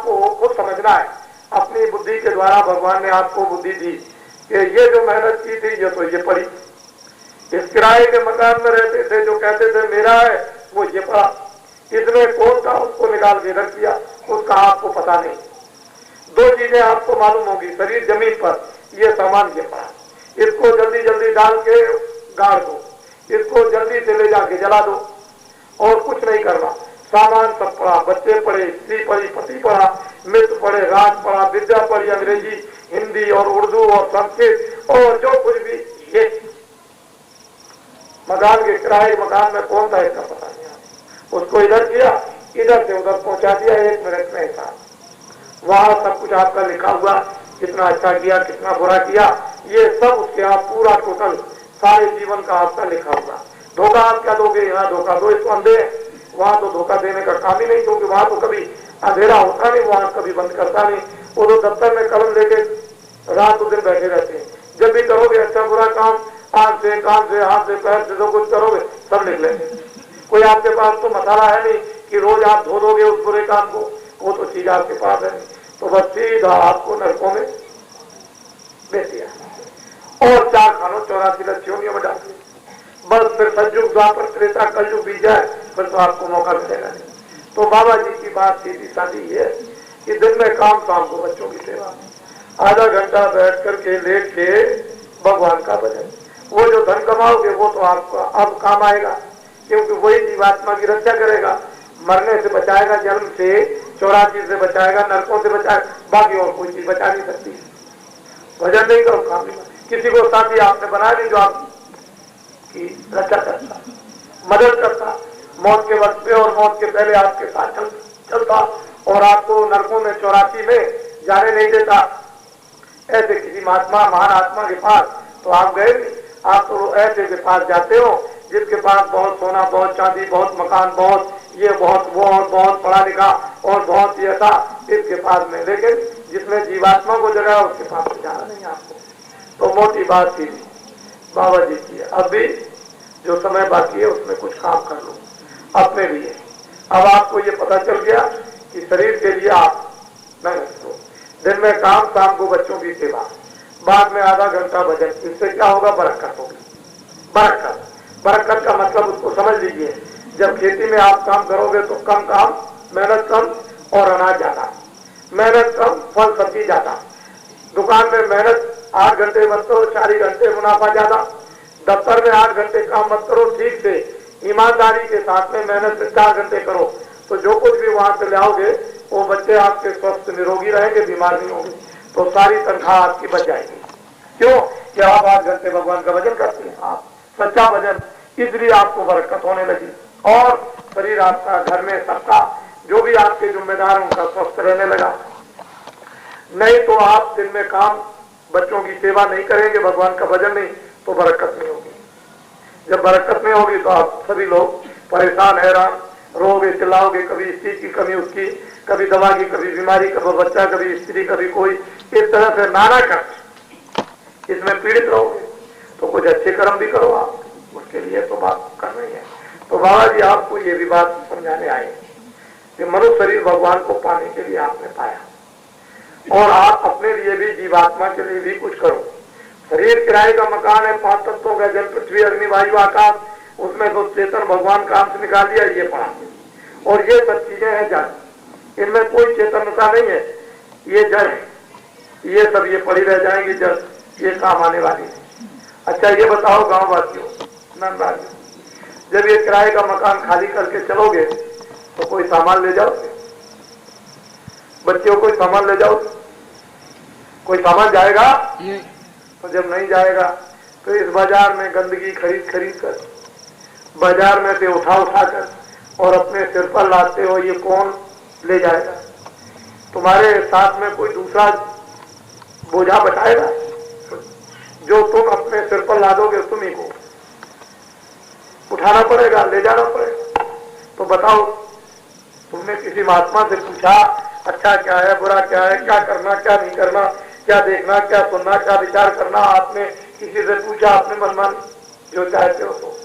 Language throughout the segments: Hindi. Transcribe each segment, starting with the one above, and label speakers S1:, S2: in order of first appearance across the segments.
S1: आपको खुद समझना है। अपनी बुद्धि के द्वारा भगवान ने आपको बुद्धि दी कि ये जो मेहनत की थी ये तो ये पड़ी। इस किराए के मकान में रहते थे, जो कहते थे मेरा है, वो ये पड़ा। इसमें कौन था उसको निकाल के रख दिया, उसका आपको पता नहीं। दो चीजें आपको मालूम होगी, शरीर जमीन पर, ये सामान ये पड़ा, इसको जल्दी जल्दी डाल के गाड़ दो, इसको जल्दी से ले जाके जला दो, और कुछ नहीं करना। सामान सब पड़ा, बच्चे पढ़े, स्त्री पढ़ी, पति पढ़ा, मित्र पढ़े, राज पढ़ा, विद्या पढ़ी, अंग्रेजी, हिंदी और उर्दू और संस्कृत और जो कुछ भी। ये मकान के किराए मकान में कौन था इसका पता नहीं। उसको इधर किया, इधर से उधर पहुंचा दिया, 1 मिनट में ऐसा। वहां सब कुछ आपका लिखा हुआ, कितना अच्छा किया, कितना बुरा किया, ये सब उसके आप पूरा टोटल सारे जीवन का आपका लिखा हुआ। धोखा आप क्या दोगे, यहाँ धोखा दो, इसको अंधे, वहां तो धोखा देने का काम ही नहीं, क्योंकि वहां तो कभी अंधेरा होता नहीं, वहां कभी बंद करता नहीं। वो तो दफ्तर में कलम लेके रात दिन बैठे रहते हैं। जब भी करोगे अच्छा बुरा काम, आंख से, कान से, हाथ से, पैर से जो कुछ करोगे सब लिख लेंगे। कोई आपके पास तो मसाला है नहीं कि रोज आप धो दोगे उस बुरे काम को, वो तो चीज आपके पास है नहीं। तो बस सीधा आपको नरकों में भेज दिया और 4 खानों 84 लक्ष्यों में डाल दिया। बस फिर सतयुग, द्वापर, त्रेता, कलयुग बीत जाए, फिर तो आपको मौका मिलेगा नहीं। तो बाबा जी की बात सीधी साधी है कि दिन में काम, शाम को बच्चों की सेवा, आधा घंटा बैठ करके लेट के भगवान का भजन। वो जो धन कमाओगे वो तो आपका अब काम आएगा, क्योंकि वही जीवात्मा की रक्षा करेगा, मरने से बचाएगा, जन्म से, 84 से बचाएगा, नरकों से बचाएगा, बाकी और कोई चीज बचा नहीं सकती। भजन नहीं करो, काम नहीं। किसी को साथी आपने बना दी जो आपकी रक्षा करता, मदद करता, मौत के वक्त पे और मौत के पहले आपके साथ चलता और आपको नरकों में 84 में जाने नहीं देता, ऐसे किसी महात्मा, महान आत्मा के पास तो आप गए नहीं। आप तो ऐसे के पास जाते हो जिसके पास बहुत सोना, बहुत चांदी, बहुत मकान, बहुत ये, बहुत वो, और बहुत पढ़ा लिखा और बहुत ये था, इसके पास में। लेकिन जिसमें जीवात्मा को जगह उसके पास में जाना नहीं आपको। तो मोटी बात थी बाबा जी की। अभी जो समय बाकी है उसमें कुछ काम कर लो अपने लिए। अब आपको ये पता चल गया कि शरीर के लिए आप मेहनत करो, दिन में काम, शाम को बच्चों की सेवा, बाद में आधा घंटा भजन। इससे क्या होगा, बरकत होगी। बरकत, बरकत का मतलब उसको समझ लीजिए। जब खेती में आप काम करोगे तो कम काम, मेहनत कम और अनाज ज्यादा, मेहनत कम, फल सब्जी ज्यादा। दुकान में मेहनत 8 घंटे मत करो, 4 घंटे मुनाफा ज्यादा। दफ्तर में 8 घंटे काम मत करो, ठीक से ईमानदारी के साथ में मेहनत से 4 घंटे करो, तो जो कुछ भी वहां से लाओगे वो बच्चे आपके स्वस्थ निरोगी रहेंगे, बीमार नहीं होंगे, तो सारी तनख्वाह आपकी बच जाएगी। क्यों कि आप 8 घंटे भगवान का भजन करते हैं, आप सच्चा भजन, इसलिए आपको बरकत होने लगी और शरीर आपका, घर में सबका, जो भी आपके जिम्मेदार उनका स्वस्थ रहने लगा। नहीं तो आप दिन में काम, बच्चों की सेवा नहीं करेंगे, भगवान का भजन नहीं, तो बरकत नहीं होगी। जब बरकत नहीं होगी तो आप सभी लोग परेशान, हैरान, रोगे, चिल्लाओगे, कभी इस चीज की कमी, उसकी, कभी दवा की, कभी बीमारी, कभी बच्चा, कभी स्त्री, कभी कोई, इस तरह से नाना कष्ट, इसमें पीड़ित रहोगे। तो कुछ अच्छे कर्म भी करो आप, उसके लिए तो बात कर रही है। तो बाबा जी आपको ये भी बात समझाने आए कि मनुष्य शरीर भगवान को पाने के लिए आपने पाया और आप अपने लिए भी, जीवात्मा के लिए भी कुछ करो। शरीर किराए का मकान है, 5 तत्वों का, जल, पृथ्वी, अग्नि, वायु, आकाश, उसमें तो चेतन भगवान का अंश निकाल दिया, ये पड़ा। और ये सब चीजें हैं जड़, इनमें कोई चेतनता नहीं है, ये जड़ है, ये सब ये पड़ी रह जाएंगी जड़, ये काम आने वाली है। अच्छा ये बताओ गांव वासियों, नंदवासियों, जब ये किराए का मकान खाली करके चलोगे तो कोई सामान ले जाओ, बच्चों कोई सामान ले जाओ, कोई सामान जाएगा? तो जब नहीं जाएगा तो इस बाजार में गंदगी खरीद खरीद कर, बाजार में से उठा उठा कर और अपने सिर पर लादते हो, ये कौन ले जाएगा? तुम्हारे साथ में कोई दूसरा बोझा बचाएगा? जो तुम अपने सिर पर लादोगे तुम्ही को उठाना पड़ेगा, ले जाना पड़ेगा। तो बताओ, तुमने किसी महात्मा से पूछा अच्छा क्या है, बुरा क्या है, क्या करना, क्या नहीं करना, क्या देखना, क्या सुनना, क्या विचार करना? आपने किसी से पूछा अपने मनमान जो चाहते हो? तो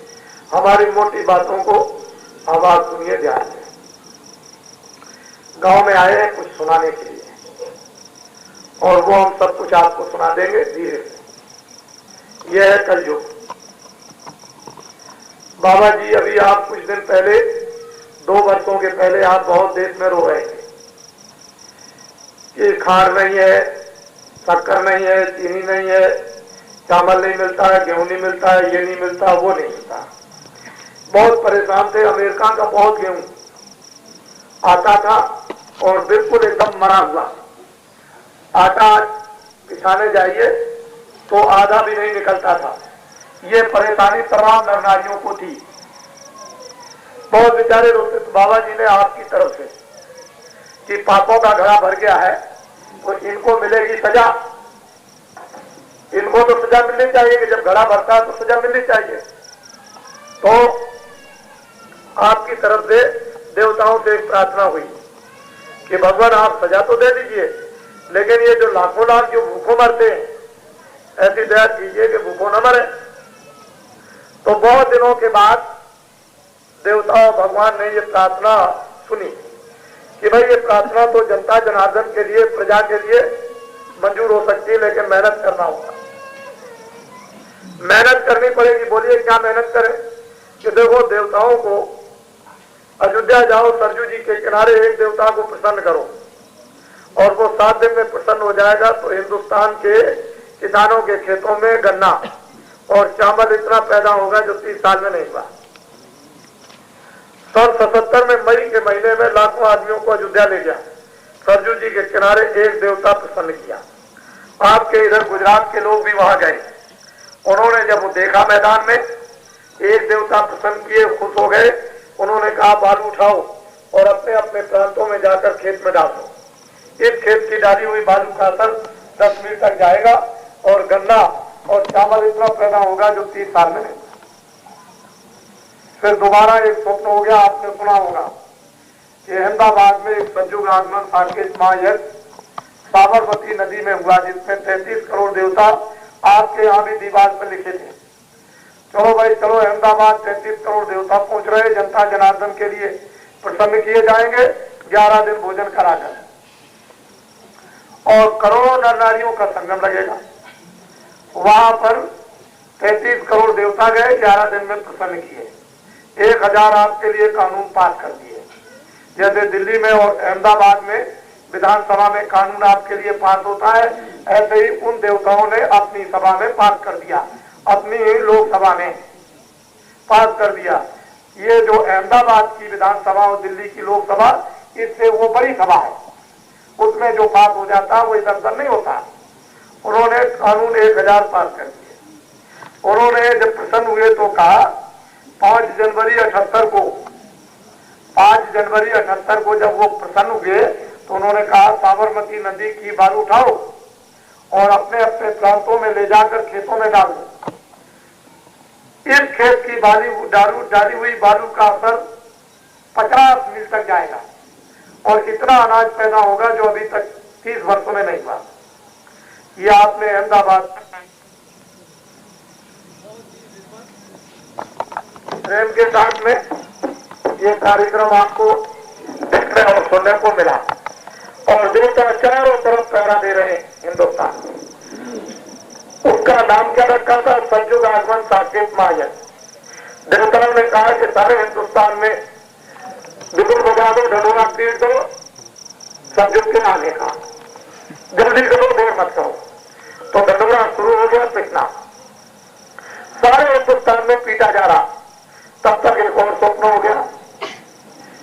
S1: हमारी मोटी बातों को अब आप सुनिए ध्यान से। गांव में आए हैं कुछ सुनाने के लिए, और वो हम सब कुछ आपको सुना देंगे धीरे से। यह है कलयुग। बाबा जी, अभी आप कुछ दिन पहले, 2 वर्षों के पहले आप बहुत देश में रो रहे थे कि खाद नहीं है, शक्कर नहीं है, चीनी नहीं है, चावल नहीं मिलता है, गेहूं नहीं मिलता है, ये नहीं मिलता, वो नहीं मिलता। बहुत परेशान थे। अमेरिका का बहुत गेहूं आता था और बिल्कुल एकदम मरा हुआ। आटा पिसाने जाइए तो आधा भी नहीं निकलता था। ये परेशानी तमाम नर नारियों को थी। बहुत बेचारे रोते। तो बाबा जी ने आपकी तरफ से कि पापों का घड़ा भर गया है तो इनको मिलेगी सजा, इनको तो सजा मिलनी चाहिए कि जब घड़ा भरता है तो सजा मिलनी चाहिए। तो आपकी तरफ से देवताओं से एक प्रार्थना हुई कि भगवान आप सजा तो दे दीजिए, लेकिन ये जो लाखों लाख जो भूखों मरते हैं, ऐसी दया कीजिए कि भूखों न मरे। तो बहुत दिनों के बाद देवता और भगवान ने ये प्रार्थना सुनी कि भाई ये प्रार्थना तो जनता जनार्दन के लिए, प्रजा के लिए मंजूर हो सकती है, लेकिन मेहनत करना होगा, मेहनत करनी पड़ेगी। बोलिए क्या मेहनत करें? कि देखो देवताओं को अयोध्या जाओ, सरजू जी के किनारे एक देवता को प्रसन्न करो और वो 7 दिन में प्रसन्न हो जाएगा तो हिंदुस्तान के किसानों के खेतों में गन्ना और चावल इतना पैदा होगा जो 30 साल में नहीं हुआ। सन 77 में मई के महीने में लाखों आदमियों को अयोध्या ले गया, सरजू जी के किनारे एक देवता प्रसन्न किया। आपके इधर गुजरात के लोग भी वहां गए, उन्होंने जब वो देखा मैदान में एक देवता प्रसन्न किए, खुश हो गए। उन्होंने कहा बालू उठाओ और अपने अपने प्रांतों में जाकर खेत में डाल दो। इस खेत की डाली हुई बालू का असर 10 मील तक जाएगा और गन्ना और चावल इतना पैदा होगा जो 30 साल में नहीं। फिर दोबारा एक स्वप्न हो गया, आपने सुना होगा कि अहमदाबाद में एक संयुग आगमन साकेत महायज्ञ साबरमती नदी में हुआ, जिसमें 33 करोड़ देवता आपके यहाँ भी दीवार पर लिखे थे। चलो भाई चलो, अहमदाबाद 33 करोड़ देवता पहुंच रहे, जनता जनार्दन के लिए प्रसन्न किए जाएंगे 11 दिन भोजन कराकर, और करोड़ों नर नारियों का संगम लगेगा। वहां पर 33 करोड़ देवता गए, 11 दिन में प्रसन्न किए। 1000 आपके लिए कानून पास कर दिए। जैसे दिल्ली में और अहमदाबाद में विधानसभा में कानून आपके लिए पास होता है, ऐसे ही उन देवताओं ने अपनी सभा में पास कर दिया, अपनी लोकसभा में पास कर दिया। ये जो अहमदाबाद की विधानसभा और दिल्ली की लोकसभा, इससे वो बड़ी सभा है, उसमें जो पास हो जाता है वो इधर उधर नहीं होता। उन्होंने कानून 1000 पास कर दिए। उन्होंने जब प्रसन्न हुए तो कहा 5 जनवरी 78 को, 5 जनवरी 78 को जब वो प्रसन्न हुए तो उन्होंने कहा साबरमती नदी की बालू उठाओ और अपने अपने प्रांतों में ले जाकर खेतों में डाल दो। इस खेत की डाली हुई बालू का असर 50 मील तक जाएगा और इतना अनाज पैदा होगा जो अभी तक 30 वर्षों में नहीं हुआ। ये आपने अहमदाबाद प्रेम के साथ में ये कार्यक्रम आपको देखने और सुनने को मिला, और देवता चारों तरफ पहरा दे रहे हैं हिंदुस्तान। उसका नाम क्या रखा था? संयुग आगमन साकेत महायज्ञ। देवताओं ने कहा कि सारे हिंदुस्तान में बिल्कुल बजा दो, ढलोरा पीट दो संयुग के आने का, जल्दी करो, देर मत करो। तो ढलोरा शुरू हो गया पीटना, सारे हिंदुस्तान में पीटा जा रहा। तब तक एक और स्वप्न हो गया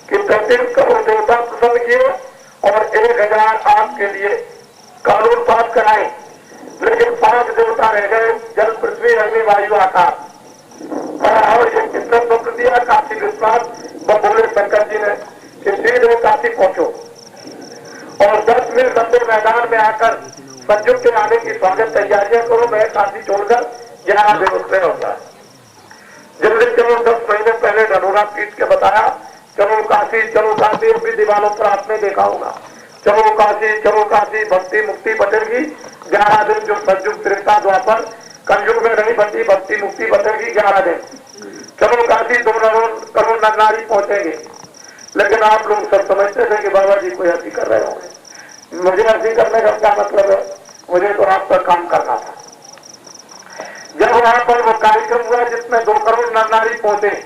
S1: कि 33 करोड़ देवता प्रसन्न किए और 1000 आपके लिए कानून पास कराए, लेकिन 5 देवता रह गए, जल, पृथ्वी, अग्नि, वायु, आकाश। और ये किसने स्वप्न दिया? काशी विश्वास बोले शंकर जी ने कि सीधे काशी पहुंचो और 10 मील लंबे मैदान में आकर संयुग के आने की स्वागत तैयारियां करो। मैं काशी छोड़कर 11 दिन उसमें होगा। जिस दिन चलो 10 महीने पहले ढनोरा पीट के बताया चलो काशी, चलो काशी, अभी दीवारों पर आपने देखा होगा, चलो काशी, भक्ति मुक्ति बटेगी। 11 दिन जो संयुग त्रेता द्वापर कलयुग में नहीं बची, भक्ति मुक्ति बटेगी 11 दिन। चलो काशी, 2 करोड़ नर नारी पहुंचेंगे। लेकिन आप लोग सब समझते थे कि बाबा जी कोई हंसी कर रहे होंगे। मुझे हंसी करने का क्या मतलब है, मुझे तो आपका काम करना था। जब वहां पर वो कार्यक्रम हुआ जिसमें 2 करोड़ नर नारी पहुंचे,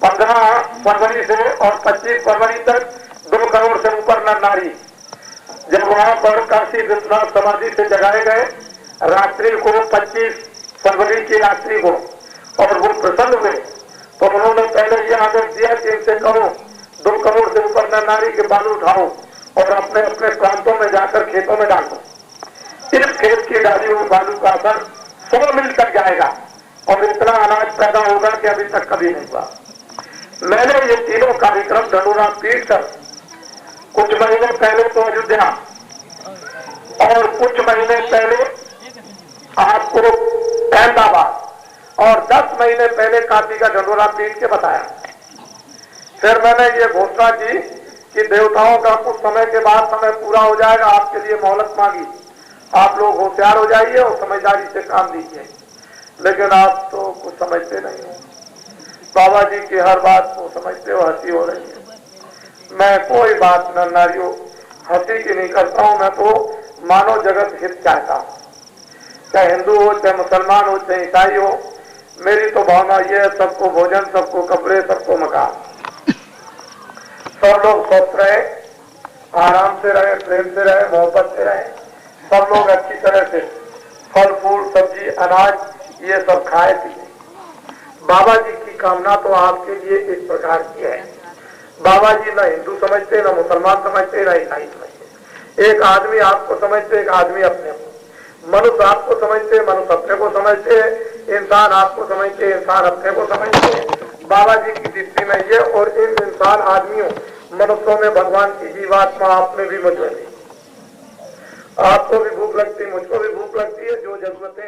S1: 15 फरवरी से और 25 फरवरी तक 2 करोड़ से ऊपर नर नारी, जब वहां पर काशी विश्वनाथ समाधि से जगाए गए रात्रि को 25 फरवरी की रात्रि को, और वो प्रसन्न हुए, तो उन्होंने पहले ये आदेश दिया कि इनसे कहो 2 करोड़ से ऊपर नर नारी के बालू उठाओ और अपने अपने प्रांतों में जाकर खेतों में डालो। इस खेत की डालियों में बालू का असर 100 मिल तक जाएगा और इतना अनाज पैदा होगा कि अभी तक कभी नहीं हुआ। मैंने ये तीनों कार्यक्रम ढंडोरा पीट कर कुछ महीने पहले तो अयोध्या और कुछ महीने पहले आपको अहमदाबाद और 10 महीने पहले काशी का ढंडोरा पीट के बताया। फिर मैंने ये घोषणा की कि देवताओं का कुछ समय के बाद समय पूरा हो जाएगा, आपके लिए मोहलत मांगी, आप लोग होशियार हो जाइए और समझदारी से काम दीजिए। लेकिन आप तो कुछ समझते नहीं हो, बाबा जी की हर बात को समझते हो, हंसी हो रही है। मैं कोई बात न नारियों हंसी की नहीं करता हूं, मैं तो मानव जगत हित चाहता हूं, चाहे हिंदू हो, चाहे मुसलमान हो, चाहे ईसाई हो। मेरी तो भावना ये है, सबको भोजन, सबको कपड़े, सबको मकान, सब लोग स्वस्थ रहे, आराम से रहे, प्रेम से रहे, मोहब्बत से रहे, सब लोग अच्छी तरह से फल फूल सब्जी अनाज ये सब खाए पिए। बाबा जी की कामना तो आपके लिए इस प्रकार की है। बाबा जी न हिंदू समझते, न मुसलमान समझते, न ईसाई समझते। एक आदमी आपको समझते, एक आदमी अपने को, मनुष्य आपको समझते, मनुष्य अपने को समझते, इंसान आपको समझते, इंसान अपने को समझते। बाबा जी की दृष्टि में ये, और इन इंसान आदमियों मनुष्यों में भगवान की जीवात्मा आप में भी मुझ में भी। आपको भी भूख लगती है, मुझको भी भूख लगती है, जो जरूरतें